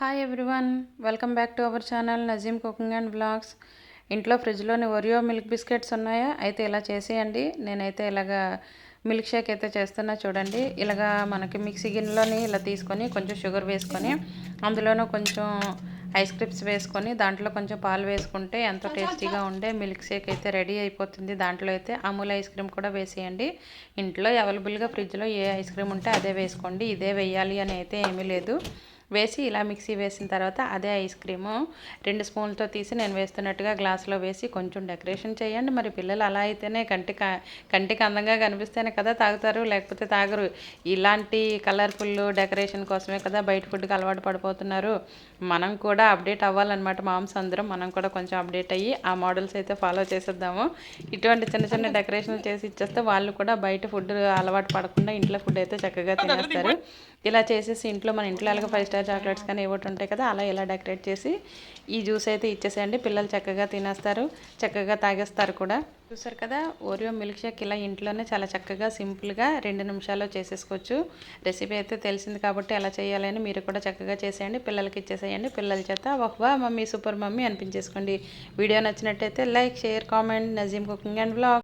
Hi everyone, welcome back to our channel Najeem cooking and blogs. ఇంట్లో ఫ్రిడ్జ్లోని Oreo milk biscuits ఉన్నాయా? అయితే ఇలా చేసేయండి. నేనైతే ఇలాగా మిల్క్ షేక్ అయితే చేస్తున్నా చూడండి. ఇలాగా మనకి మిక్సీ గిన్నెలోని ఇలా తీసుకొని కొంచెం షుగర్ వేసుకొని అందులోనూ కొంచెం ఐస్ క్రీమ్స్ వేసుకొని దాంట్లో కొంచెం పాలు వేసుకుంటే ఎంతో టేస్టీగా ఉండే మిల్క్ షేక్ అయితే రెడీ అయిపోతుంది. దాంట్లో అయితే అమూల్ ఐస్ క్రీమ్ కూడా వేసేయండి. ఇంట్లో అవైలబుల్గా ఫ్రిడ్జ్లో ఏ ఐస్ క్రీమ్ ఉంటే అదే వేసుకోండి. ఇదే వేయాలి అని అయితే ఏమీ లేదు. వేసి ఇలా మిక్సీ వేసిన తర్వాత అదే ఐస్ క్రీము 2 స్పూన్లతో తీసి నేను వేస్తున్నట్టుగా గ్లాస్లో వేసి కొంచెం డెకరేషన్ చేయండి. మరి పిల్లలు అలా అయితేనే కంటికి అందంగా కనిపిస్తేనే కదా తాగుతారు, లేకపోతే తాగరు. ఇలాంటి కలర్ఫుల్ డెకరేషన్ కోసమే కదా బయట ఫుడ్కి అలవాటు పడిపోతున్నారు. మనం కూడా అప్డేట్ అవ్వాలన్నమాట. మామ్స్ అందరం మనం కూడా కొంచెం అప్డేట్ అయ్యి ఆ మోడల్స్ అయితే ఫాలో చేసేద్దాము. ఇటువంటి చిన్న చిన్న డెకరేషన్లు చేసి ఇచ్చేస్తే వాళ్ళు కూడా బయట ఫుడ్ అలవాటు పడకుండా ఇంట్లో ఫుడ్ అయితే చక్కగా తినేస్తారు. ఇలా చేసేసి ఇంట్లో మన ఇంట్లో అలాగే 5 స్టార్ చాక్లెట్స్ కానీ ఏవోటి ఉంటాయి కదా, అలా ఇలా డెకరేట్ చేసి ఈ జ్యూస్ అయితే ఇచ్చేసేయండి. పిల్లలు చక్కగా తినేస్తారు, చక్కగా తాగేస్తారు కూడా. చూసారు కదా, ఓరియో మిల్క్ షేక్ ఇలా ఇంట్లోనే చాలా చక్కగా సింపుల్గా 2 నిమిషాల్లో చేసేసుకోవచ్చు. రెసిపీ అయితే తెలిసింది కాబట్టి ఎలా చేయాలని మీరు కూడా చక్కగా చేసేయండి. పిల్లలకి ఇచ్చేసేయండి. పిల్లల చేత వహ్వా మమ్మీ సూపర్ మమ్మీ అనిపించేసుకోండి. వీడియో నచ్చినట్టయితే like, share, comment. Najeem cooking and blog.